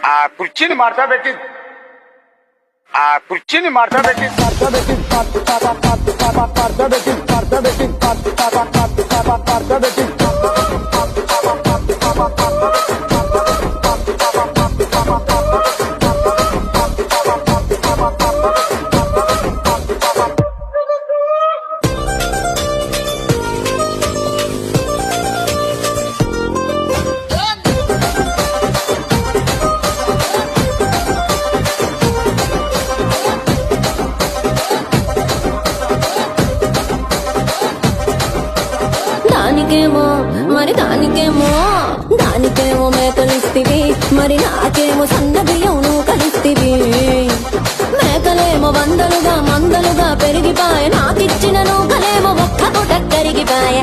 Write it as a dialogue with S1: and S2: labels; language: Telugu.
S1: ఆ కుర్చీని మార్చా పెట్టి
S2: దానికేమో దానికేమో మేకలిస్తివి, మరి నాకేమో సన్న బియ్యం నువ్వు కలిస్తివి. మేకలేమో వందలుగా మందలుగా పెరిగిపాయ, నాకిచ్చిన నూకలేమో ఒక్క పూట కరిగిపాయ.